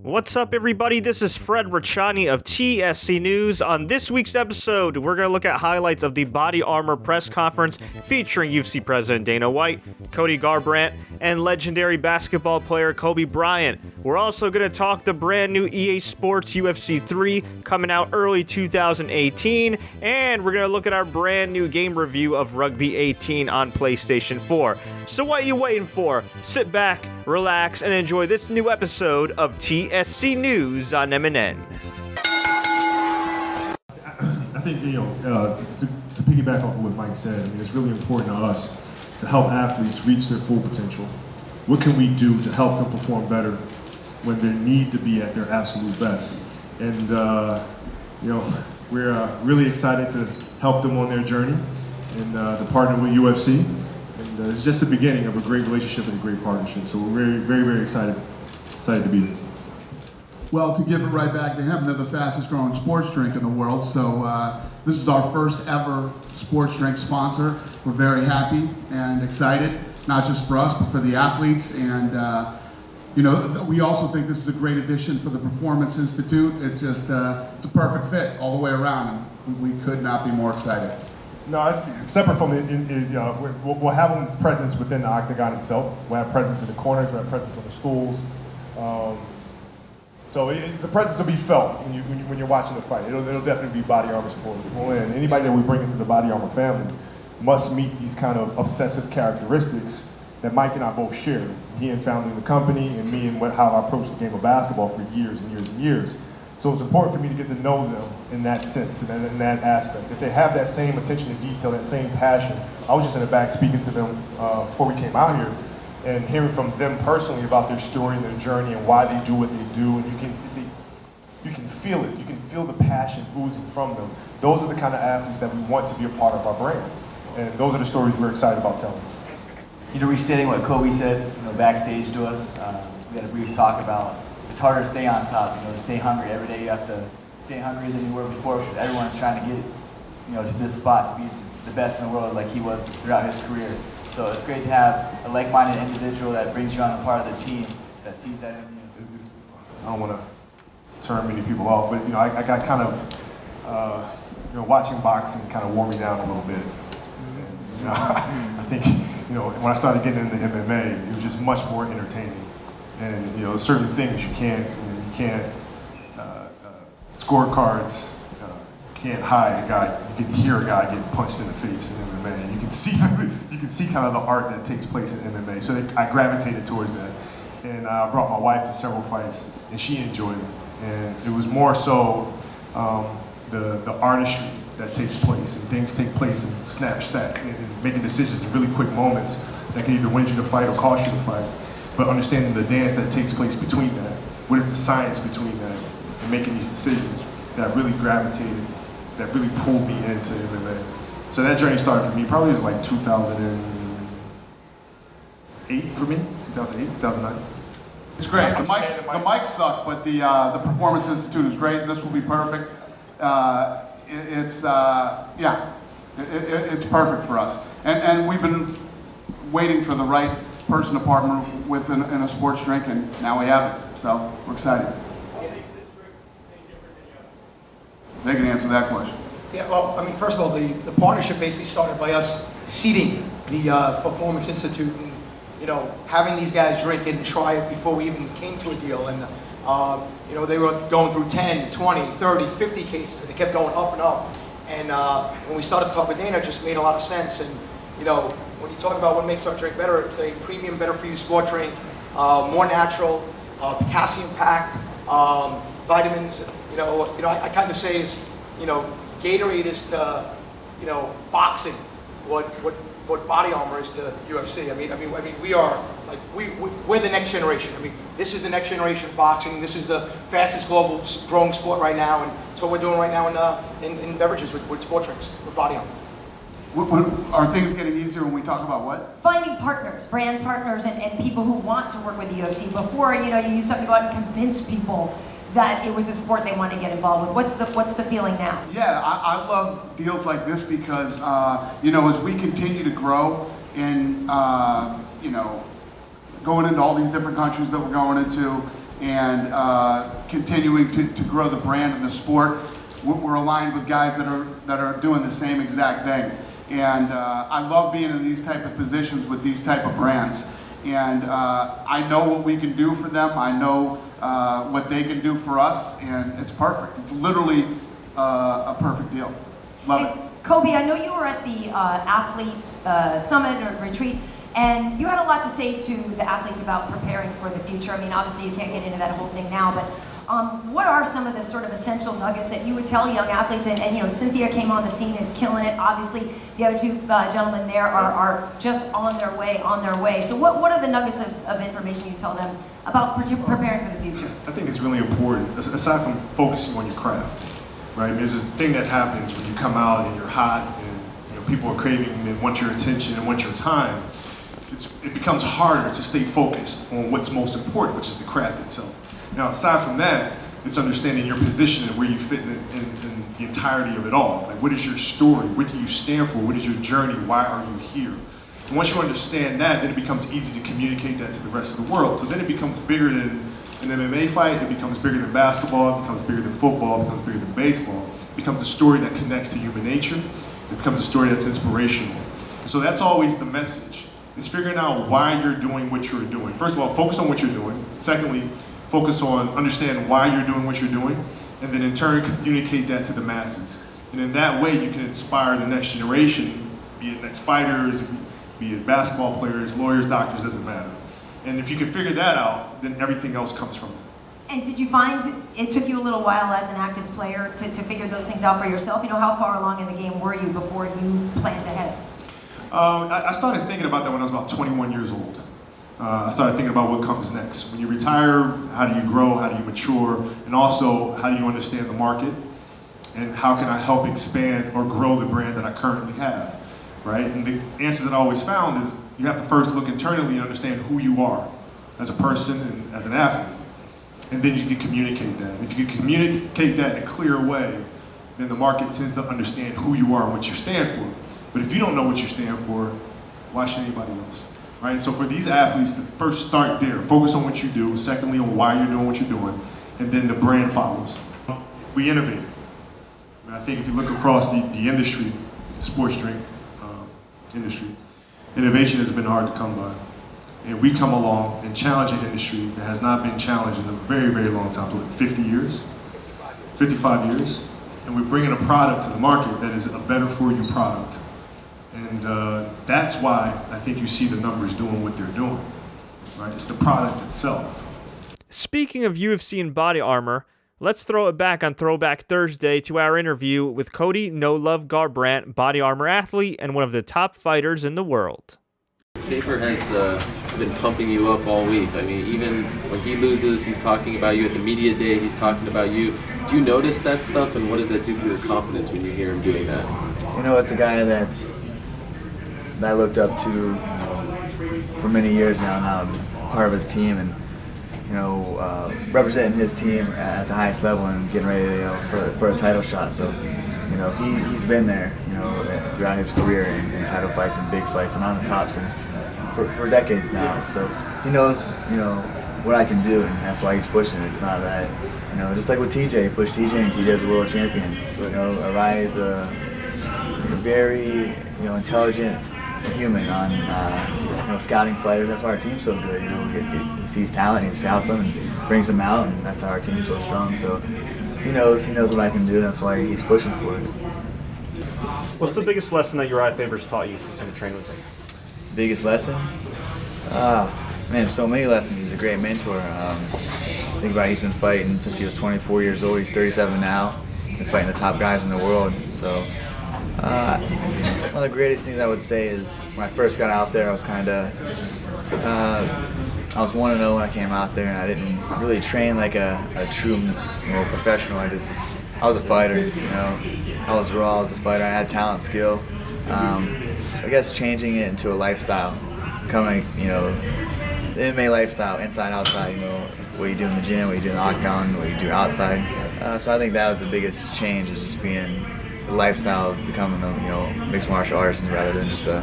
What's up, everybody? This is Fred Richani of TSC News. On this week's episode, we're going to look at highlights of the Body Armor press conference featuring UFC President Dana White, Cody Garbrandt, and legendary basketball player Kobe Bryant. We're also going to talk the brand new EA Sports UFC 3 coming out early 2018, and we're going to look at our brand new game review of Rugby 18 on PlayStation 4. So what are you waiting for? Sit back, relax, and enjoy this new episode of TSC News on MNN. I think, to piggyback off of what Mike said, it's really important to us to help athletes reach their full potential. What can we do to help them perform better when they need to be at their absolute best? And, we're really excited to help them on their journey and to partner with UFC. And it's just the beginning of a great relationship and a great partnership. So we're very, very, very excited to be here. Well, to give it right back to him, they're the fastest growing sports drink in the world. So this is our first ever sports drink sponsor. We're very happy and excited, not just for us, but for the athletes. And we also think this is a great addition for the Performance Institute. It's just, it's a perfect fit all the way around. And we could not be more excited. No, it's separate from we'll have them presence within the octagon itself. We'll have presence in the corners, we'll have presence on the stools. So the presence will be felt when you're watching the fight. It'll definitely be Body Armor supported. And anybody that we bring into the Body Armor family must meet these kind of obsessive characteristics that Mike and I both share. He in founding the company, and me and how I approach the game of basketball for years and years and years. So it's important for me to get to know them in that sense and in that aspect. If they have that same attention to detail, that same passion. I was just in the back speaking to them before we came out here, and hearing from them personally about their story and their journey and why they do what they do, and you can feel it. You can feel the passion oozing from them. Those are the kind of athletes that we want to be a part of our brand, and those are the stories we're excited about telling. Restating what Kobe said, backstage to us, we had a brief talk about it's harder to stay on top, to stay hungry. Every day you have to stay hungrier than you were before because everyone's trying to get, to this spot to be the best in the world like he was throughout his career. So it's great to have a like-minded individual that brings you on a part of the team that sees that in you. I don't want to turn many people off, but I got kind of, watching boxing kind of wore me down a little bit. And, I think, when I started getting into MMA, it was just much more entertaining. And certain things you can't scorecards. Can't hide a guy. You can hear a guy getting punched in the face in MMA. You can see kind of the art that takes place in MMA. So I gravitated towards that, and I brought my wife to several fights, and she enjoyed it. And it was more so the artistry that takes place, and things take place in snapshot and making decisions in really quick moments that can either win you the fight or cost you the fight. But understanding the dance that takes place between that, what is the science between that, and making these decisions that really gravitated, that really pulled me into MMA. So that journey started for me, probably was like 2008 for me, 2008, 2009. It's great. The mics suck, but the Performance Institute is great. This will be perfect. It's perfect for us. And we've been waiting for the right person to partner with in a sports drink, and now we have it. So we're excited. They can answer that question. Yeah, well, first of all, the partnership basically started by us seeding the Performance Institute and, having these guys drink it and try it before we even came to a deal. And, they were going through 10, 20, 30, 50 cases, and they kept going up and up. And when we started to talk with Dana, it just made a lot of sense. And, when you talk about what makes our drink better, it's a premium, better-for-you sport drink, more natural, potassium packed, vitamins. I kind of say is, Gatorade is to, boxing what Body Armor is to UFC. We are we're the next generation. This is the next generation of boxing. This is the fastest global growing sport right now, and it's what we're doing right now in beverages with sport drinks with Body Armor. Are things getting easier when we talk about what? Finding partners, brand partners, and people who want to work with the UFC. Before, you used to have to go out and convince people that it was a sport they wanted to get involved with. What's the feeling now? Yeah, I love deals like this because, as we continue to grow and, going into all these different countries that we're going into, and continuing to grow the brand and the sport. We're aligned with guys that are doing the same exact thing. And I love being in these type of positions with these type of brands. And I know what we can do for them. I know what they can do for us, and it's perfect. It's literally a perfect deal. Love it. Kobe, I know you were at the athlete summit or retreat, and you had a lot to say to the athletes about preparing for the future. I mean, obviously you can't get into that whole thing now, but what are some of the sort of essential nuggets that you would tell young athletes? And you know, Cynthia came on the scene, is killing it. Obviously, the other two gentlemen there are just on their way. So what are the nuggets of information you tell them about preparing for the future? I think it's really important, aside from focusing on your craft, right? There's this thing that happens when you come out and you're hot and people are craving and want your attention and want your time. It becomes harder to stay focused on what's most important, which is the craft itself. Now, aside from that, it's understanding your position and where you fit in the entirety of it all. Like, what is your story? What do you stand for? What is your journey? Why are you here? And once you understand that, then it becomes easy to communicate that to the rest of the world. So then it becomes bigger than an MMA fight. It becomes bigger than basketball. It becomes bigger than football. It becomes bigger than baseball. It becomes a story that connects to human nature. It becomes a story that's inspirational. And so that's always the message. It's figuring out why you're doing what you're doing. First of all, focus on what you're doing. Secondly, focus on understand why you're doing what you're doing, and then in turn communicate that to the masses. And in that way, you can inspire the next generation, be it next fighters, be it basketball players, lawyers, doctors, doesn't matter. And if you can figure that out, then everything else comes from it. And did you find it took you a little while as an active player to figure those things out for yourself? You know, how far along in the game were you before you planned ahead? I started thinking about that when I was about 21 years old. I started thinking about what comes next. When you retire, how do you grow, how do you mature, and also how do you understand the market, and how can I help expand or grow the brand that I currently have, right? And the answer that I always found is you have to first look internally and understand who you are as a person and as an athlete, and then you can communicate that. And if you can communicate that in a clear way, then the market tends to understand who you are and what you stand for. But if you don't know what you stand for, why should anybody else? Right? So for these athletes to first start there, focus on what you do, secondly on why you're doing what you're doing, and then the brand follows. We innovate. I think if you look across the industry, the sports drink industry, innovation has been hard to come by. And we come along and challenge an industry that has not been challenged in a very, very long time, so 50 years? 55 years. And we're bringing a product to the market that is a better for you product. And that's why I think you see the numbers doing what they're doing, right? It's the product itself. Speaking of UFC and Body Armor, let's throw it back on Throwback Thursday to our interview with Cody "No Love" Garbrandt, Body Armor athlete and one of the top fighters in the world. Faber has been pumping you up all week. I mean, even when he loses, he's talking about you at the media day, he's talking about you. Do you notice that stuff, and what does that do for your confidence when you hear him doing that? You know, it's a guy that I looked up to for many years now. Now I'm part of his team, and representing his team at the highest level and getting ready for a title shot. So, he's been there, throughout his career in title fights and big fights and on the top since for decades now. So he knows, what I can do, and that's why he's pushing it. It's not that, just like with TJ, he pushed TJ, and TJ's a world champion. Arai is a very, intelligent human on, scouting fighters. That's why our team's so good. He sees talent, he scouts them, and brings them out, and that's how our team's so strong. So he knows what I can do. That's why he's pushing for it. What's the biggest lesson that Uriah Faber's taught you since you've trained with him? Biggest lesson? Man, so many lessons. He's a great mentor. Think about it, he's been fighting since he was 24 years old. He's 37 now. He's been fighting the top guys in the world. So one of the greatest things I would say is when I first got out there, I was kind of, I was 1-0 when I came out there, and I didn't really train like a true professional. I was a fighter, I was raw, I was a fighter. I had talent, skill. I guess changing it into a lifestyle, becoming, the MMA lifestyle, inside, outside, what you do in the gym, what you do in the octagon, what you do outside. So I think that was the biggest change, is just being the lifestyle of becoming a mixed martial artist rather than just a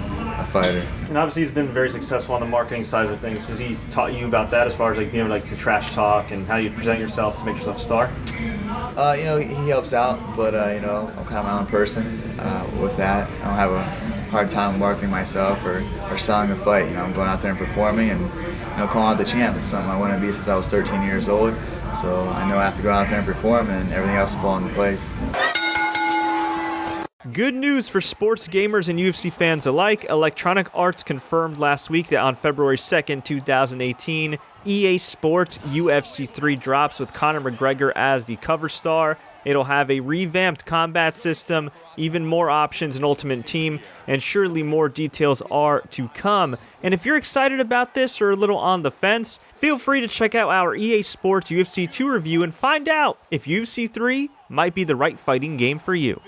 fighter. And obviously he's been very successful on the marketing side of things. Has he taught you about that as far as like being like to trash talk and how you present yourself to make yourself a star? You know, he helps out, but you know, I'm kind of my own person with that. I don't have a hard time marketing myself or selling a fight. You know, I'm going out there and performing and, you know, calling out the champ. It's something I want to be since I was 13 years old. So I know I have to go out there and perform, and everything else will fall into place. Good news for sports gamers and UFC fans alike. Electronic Arts confirmed last week that on February 2nd, 2018, EA Sports UFC 3 drops with Conor McGregor as the cover star. It'll have a revamped combat system, even more options in Ultimate Team, and surely more details are to come. And if you're excited about this or a little on the fence, feel free to check out our EA Sports UFC 2 review and find out if UFC 3 might be the right fighting game for you.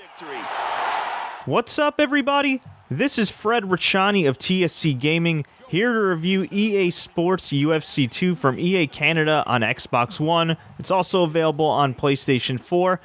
What's up, everybody? This is Fred Richani of TSC Gaming, here to review EA Sports UFC 2 from EA Canada on Xbox One. It's also available on PlayStation 4.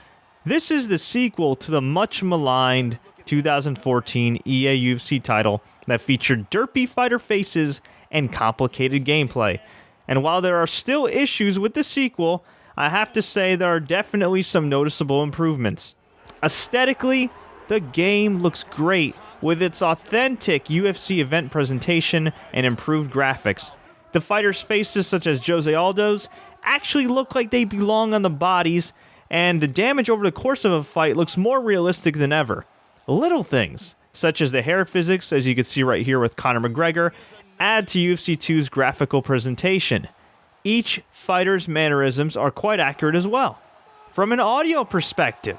This is the sequel to the much-maligned 2014 EA UFC title that featured derpy fighter faces and complicated gameplay. And while there are still issues with the sequel, I have to say there are definitely some noticeable improvements. Aesthetically, the game looks great with its authentic UFC event presentation and improved graphics. The fighters' faces, such as Jose Aldo's, actually look like they belong on the bodies, and the damage over the course of a fight looks more realistic than ever. Little things, such as the hair physics, as you can see right here with Conor McGregor, add to UFC 2's graphical presentation. Each fighter's mannerisms are quite accurate as well. From an audio perspective,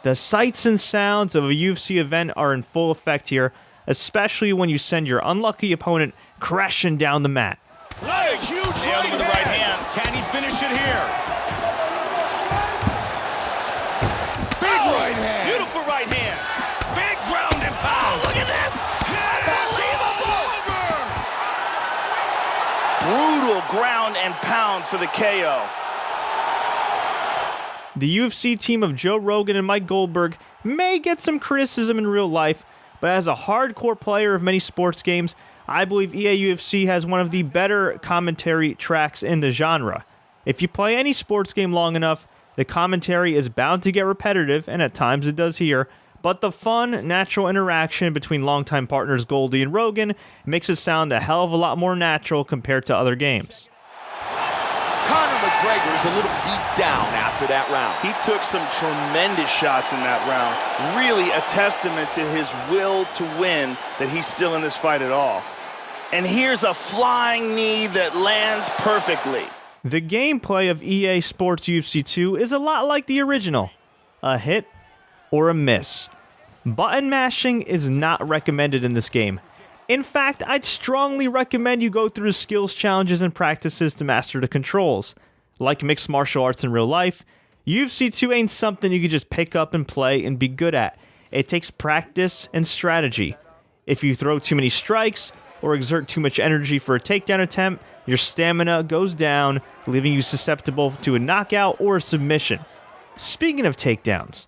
the sights and sounds of a UFC event are in full effect here, especially when you send your unlucky opponent crashing down the mat. Right, huge right with the right hand. Can he finish it here? Big right hand. Beautiful right hand. Big ground and pound. Look at this. Unbelievable. Brutal ground and pound for the KO. The UFC team of Joe Rogan and Mike Goldberg may get some criticism in real life, but as a hardcore player of many sports games, I believe EA UFC has one of the better commentary tracks in the genre. If you play any sports game long enough, the commentary is bound to get repetitive, and at times it does here, but the fun, natural interaction between longtime partners Goldie and Rogan makes it sound a hell of a lot more natural compared to other games. Conor McGregor is a little beat down after that round. He took some tremendous shots in that round. Really a testament to his will to win that he's still in this fight at all. And here's a flying knee that lands perfectly. The gameplay of EA Sports UFC 2 is a lot like the original. A hit or a miss. Button mashing is not recommended in this game. In fact, I'd strongly recommend you go through the skills challenges and practices to master the controls. Like mixed martial arts in real life, UFC 2 ain't something you can just pick up and play and be good at. It takes practice and strategy. If you throw too many strikes or exert too much energy for a takedown attempt, your stamina goes down, leaving you susceptible to a knockout or a submission. Speaking of takedowns,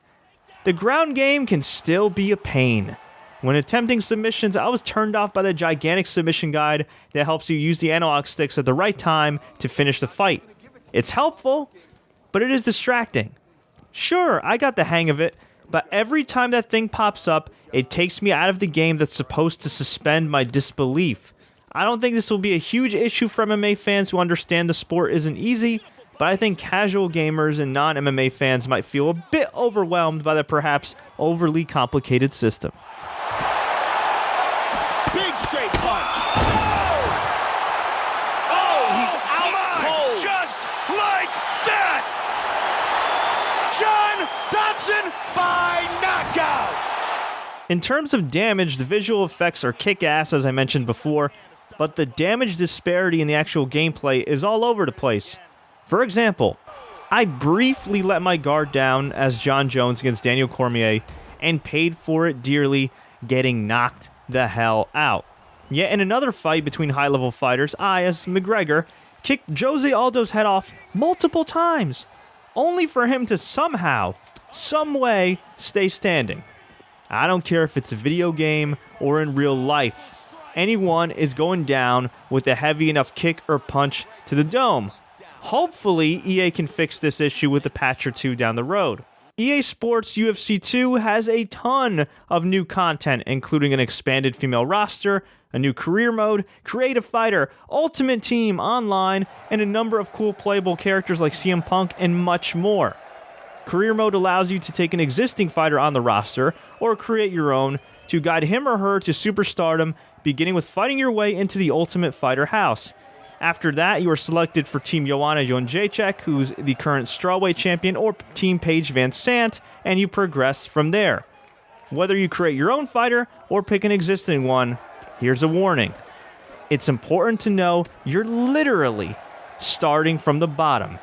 the ground game can still be a pain. When attempting submissions, I was turned off by the gigantic submission guide that helps you use the analog sticks at the right time to finish the fight. It's helpful, but it is distracting. Sure, I got the hang of it, but every time that thing pops up, it takes me out of the game that's supposed to suspend my disbelief. I don't think this will be a huge issue for MMA fans who understand the sport isn't easy, but I think casual gamers and non-MMA fans might feel a bit overwhelmed by the perhaps overly complicated system. Big straight punch. Oh, he's out cold. Just like that. John Dodson by knockout. In terms of damage, the visual effects are kick-ass, as I mentioned before, but the damage disparity in the actual gameplay is all over the place. For example, I briefly let my guard down as John Jones against Daniel Cormier and paid for it dearly, getting knocked the hell out. Yet in another fight between high-level fighters, I, as McGregor, kicked Jose Aldo's head off multiple times, only for him to somehow, some way, stay standing. I don't care if it's a video game or in real life. anyone is going down with a heavy enough kick or punch to the dome. Hopefully, EA can fix this issue with a patch or two down the road. EA Sports UFC 2 has a ton of new content, including an expanded female roster, a new career mode, creative fighter, ultimate team online, and a number of cool playable characters like CM Punk and much more. Career mode allows you to take an existing fighter on the roster or create your own to guide him or her to superstardom, beginning with fighting your way into the Ultimate Fighter house. After that, you are selected for Team Joanna Jędrzejczyk, who's the current strawweight champion, or Team Paige Van Sant, and you progress from there. Whether you create your own fighter or pick an existing one, here's a warning. It's important to know you're literally starting from the bottom,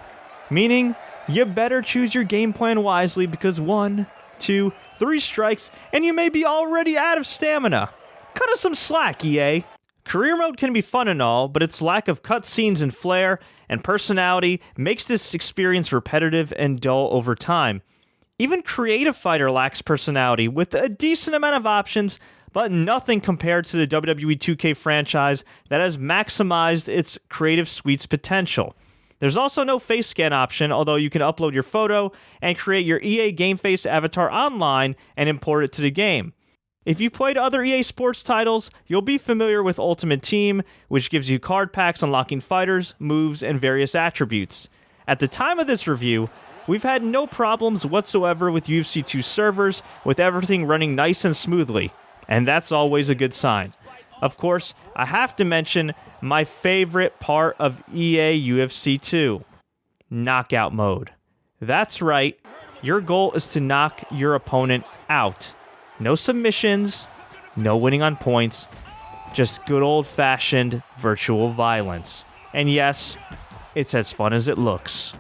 meaning you better choose your game plan wisely because 1, 2, 3 strikes and you may be already out of stamina. Cut us some slack, EA. Career mode can be fun and all, but its lack of cutscenes and flair and personality makes this experience repetitive and dull over time. Even Creative Fighter lacks personality, with a decent amount of options, but nothing compared to the WWE 2K franchise that has maximized its creative suite's potential. There's also no face scan option, although you can upload your photo and create your EA Game Face avatar online and import it to the game. If you've played other EA Sports titles, you'll be familiar with Ultimate Team, which gives you card packs unlocking fighters, moves, and various attributes. At the time of this review, we've had no problems whatsoever with UFC 2 servers, with everything running nice and smoothly, and that's always a good sign. Of course, I have to mention my favorite part of EA UFC 2, Knockout Mode. That's right, your goal is to knock your opponent out. No submissions, no winning on points, just good old-fashioned virtual violence. And yes, it's as fun as it looks.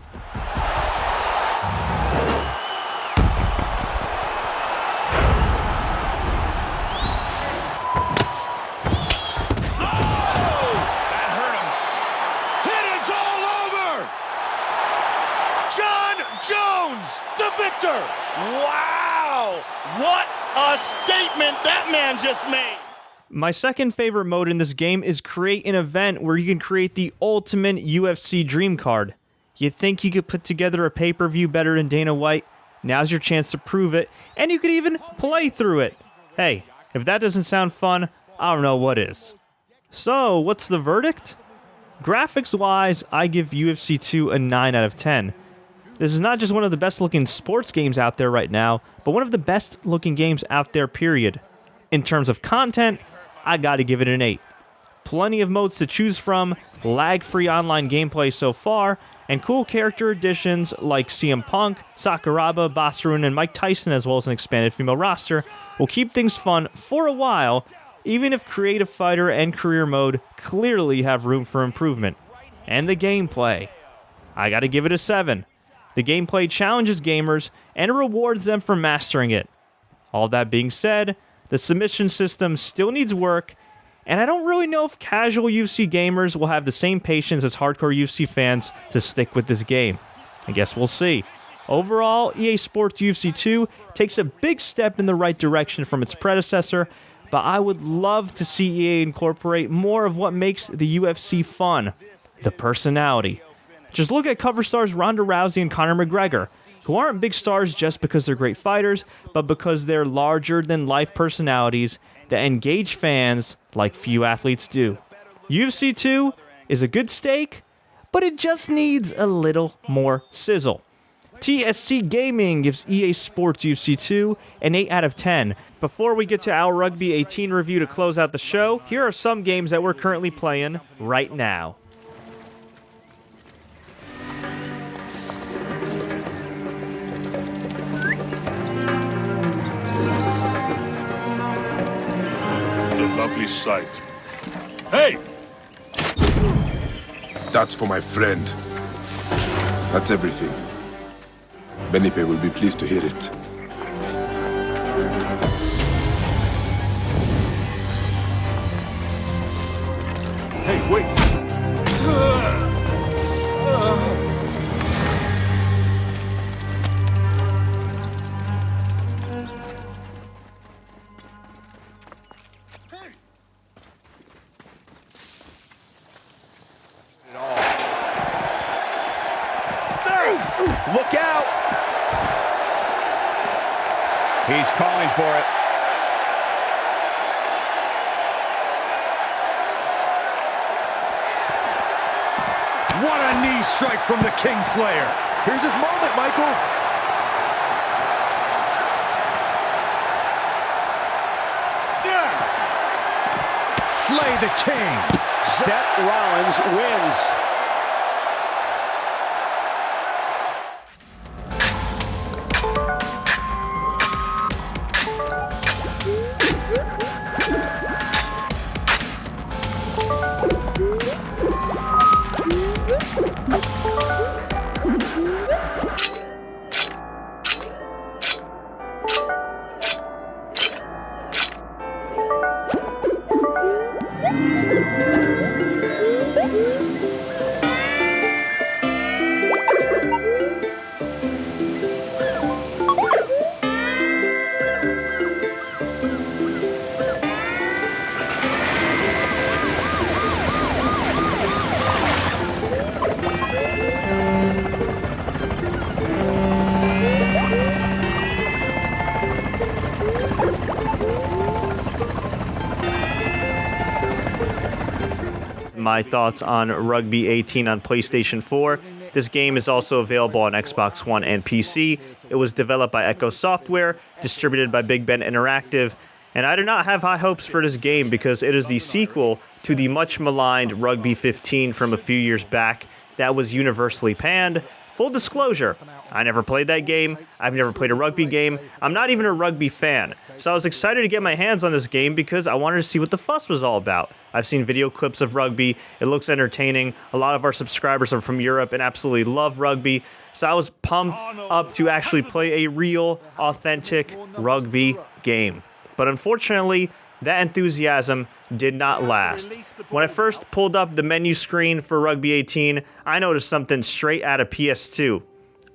Wow! What a statement that man just made! My second favorite mode in this game is create an event where you can create the ultimate UFC dream card. You think you could put together a pay-per-view better than Dana White? Now's your chance to prove it, and you could even play through it. Hey, if that doesn't sound fun, I don't know what is. So, what's the verdict? Graphics-wise, I give UFC 2 a 9 out of 10. This is not just one of the best looking sports games out there right now, but one of the best looking games out there, period. In terms of content, I gotta give it an 8. Plenty of modes to choose from, lag-free online gameplay so far, and cool character additions like CM Punk, Sakuraba, Basarun, and Mike Tyson, as well as an expanded female roster, will keep things fun for a while, even if Creative Fighter and Career Mode clearly have room for improvement. And the gameplay, I gotta give it a 7. The gameplay challenges gamers and rewards them for mastering it. All that being said, the submission system still needs work, and I don't really know if casual UFC gamers will have the same patience as hardcore UFC fans to stick with this game. I guess we'll see. Overall, EA Sports UFC 2 takes a big step in the right direction from its predecessor, but I would love to see EA incorporate more of what makes the UFC fun, the personality. Just look at cover stars Ronda Rousey and Conor McGregor, who aren't big stars just because they're great fighters, but because they're larger-than-life personalities that engage fans like few athletes do. UFC 2 is a good steak, but it just needs a little more sizzle. TSC Gaming gives EA Sports UFC 2 an 8 out of 10. Before we get to our Rugby 18 review to close out the show, here are some games that we're currently playing right now. Lovely sight. Hey! That's for my friend. That's everything. Benipe will be pleased to hear it. Hey, wait! He's calling for it. What a knee strike from the Kingslayer. Here's his moment, Michael. Yeah. Slay the King. Seth Rollins wins. My thoughts on Rugby 18 on PlayStation 4. This game is also available on Xbox One and PC. It was developed by Echo Software, distributed by Big Ben Interactive, and I do not have high hopes for this game because it is the sequel to the much maligned Rugby 15 from a few years back that was universally panned. Full disclosure, I never played that game. I've never played a rugby game. I'm not even a rugby fan. So I was excited to get my hands on this game because I wanted to see what the fuss was all about. I've seen video clips of rugby. It looks entertaining. A lot of our subscribers are from Europe and absolutely love rugby. So I was pumped up to actually play a real, authentic rugby game. But unfortunately, that enthusiasm did not last. When I first pulled up the menu screen for Rugby 18, I noticed something straight out of PS2.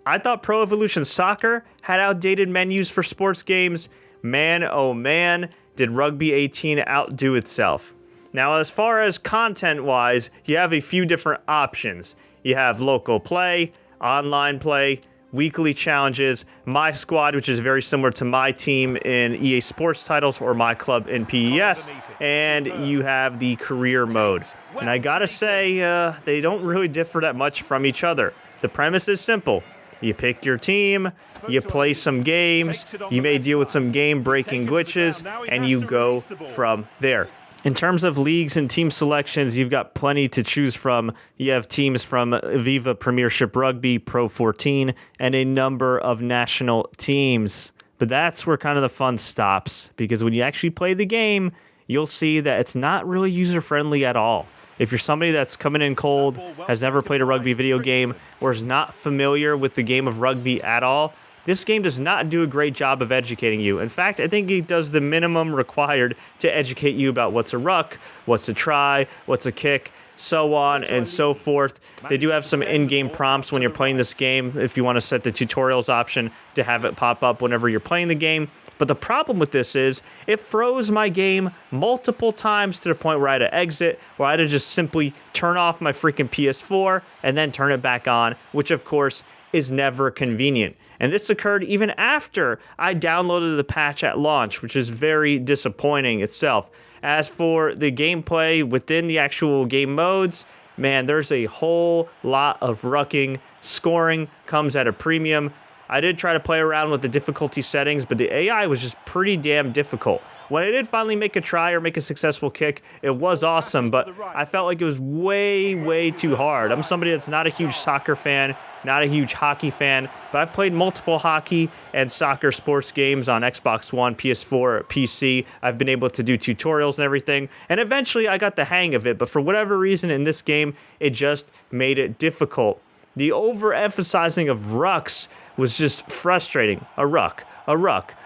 I thought Pro Evolution Soccer had outdated menus for sports games. Man, oh man, did Rugby 18 outdo itself. Now, as far as content-wise, you have a few different options. You have local play, online play, weekly challenges, My Squad, which is very similar to my team in EA Sports titles or my club in PES, and you have the career mode. And I gotta say, they don't really differ that much from each other. The premise is simple. You pick your team, you play some games, you may deal with some game-breaking glitches, and you go from there. In terms of leagues and team selections, you've got plenty to choose from. You have teams from Viva Premiership Rugby, Pro 14, and a number of national teams. But that's where kind of the fun stops, because when you actually play the game, you'll see that it's not really user-friendly at all. If you're somebody that's coming in cold, has never played a rugby video game, or is not familiar with the game of rugby at all, this game does not do a great job of educating you. In fact, I think it does the minimum required to educate you about what's a ruck, what's a try, what's a kick, so on and so forth. They do have some in-game prompts when you're playing this game if you want to set the tutorials option to have it pop up whenever you're playing the game. But the problem with this is it froze my game multiple times to the point where I had to exit, where I had to just simply turn off my freaking PS4 and then turn it back on, which of course is never convenient. And this occurred even after I downloaded the patch at launch, which is very disappointing itself. As for the gameplay within the actual game modes, man, there's a whole lot of rucking. Scoring comes at a premium. I did try to play around with the difficulty settings, but the AI was just pretty damn difficult. When I did finally make a try or make a successful kick, it was awesome, but I felt like it was way, way too hard. I'm somebody that's not a huge soccer fan, not a huge hockey fan, but I've played multiple hockey and soccer sports games on Xbox One, PS4, PC. I've been able to do tutorials and everything, and eventually I got the hang of it, but for whatever reason in this game, it just made it difficult. The overemphasizing of rucks was just frustrating. A ruck,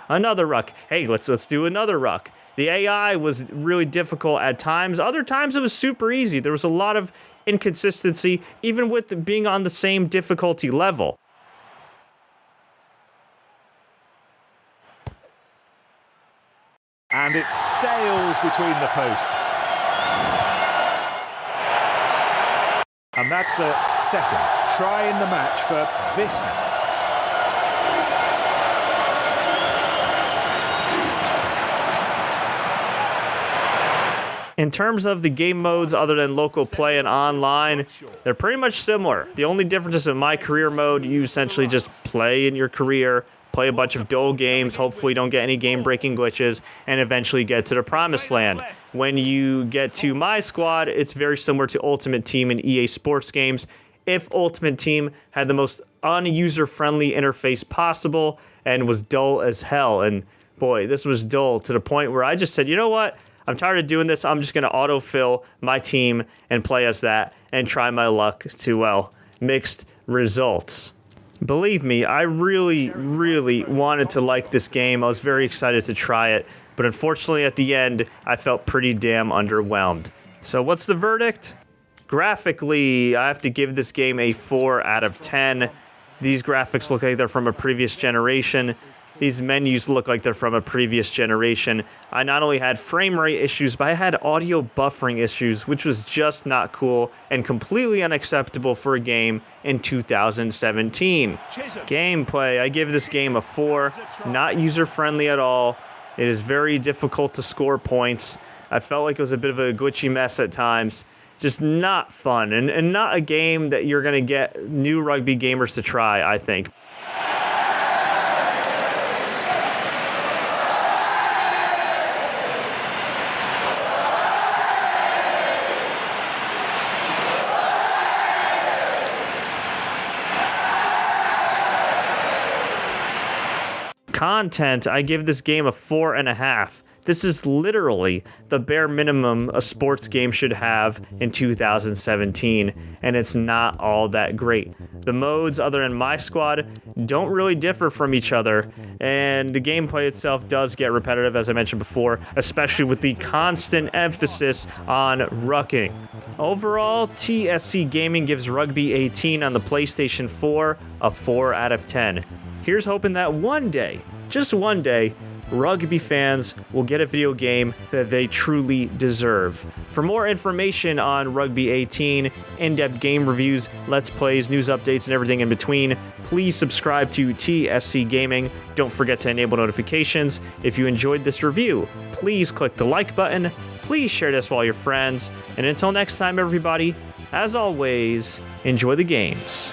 another ruck. Hey, let's do another ruck. The AI was really difficult at times. Other times it was super easy. There was a lot of inconsistency, even with being on the same difficulty level. And it sails between the posts. And that's the second try in the match for Visser. In terms of the game modes, other than local play and online, they're pretty much similar. The only difference is in my career mode, you essentially just play in your career, play a bunch of dull games, hopefully don't get any game-breaking glitches, and eventually get to the promised land. When you get to my squad, it's very similar to Ultimate Team in EA Sports games. If Ultimate Team had the most un-user-friendly interface possible and was dull as hell. And boy, this was dull to the point where I just said, you know what? I'm tired of doing this. I'm just going to autofill my team and play as that and try my luck to, well, mixed results. Believe me, I really, really wanted to like this game. I was very excited to try it. But unfortunately, at the end, I felt pretty damn underwhelmed. So what's the verdict? Graphically, I have to give this game a 4 out of 10. These graphics look like they're from a previous generation. These menus look like they're from a previous generation. I not only had frame rate issues, but I had audio buffering issues, which was just not cool and completely unacceptable for a game in 2017. Gameplay, I give this game a 4. Not user-friendly at all. It is very difficult to score points. I felt like it was a bit of a glitchy mess at times. Just not fun, and not a game that you're going to get new rugby gamers to try, I think. Content, I give this game a 4.5. This is literally the bare minimum a sports game should have in 2017, and it's not all that great. The modes, other than my squad, don't really differ from each other, and the gameplay itself does get repetitive, as I mentioned before, especially with the constant emphasis on rucking. Overall, TSC Gaming gives Rugby 18 on the PlayStation 4 a 4 out of 10. Here's hoping that one day, just one day, rugby fans will get a video game that they truly deserve. For more information on Rugby 18, in-depth game reviews, let's plays, news updates, and everything in between, please subscribe to TSC Gaming. Don't forget to enable notifications. If you enjoyed this review, please click the like button. Please share this with all your friends. And until next time, everybody, as always, enjoy the games.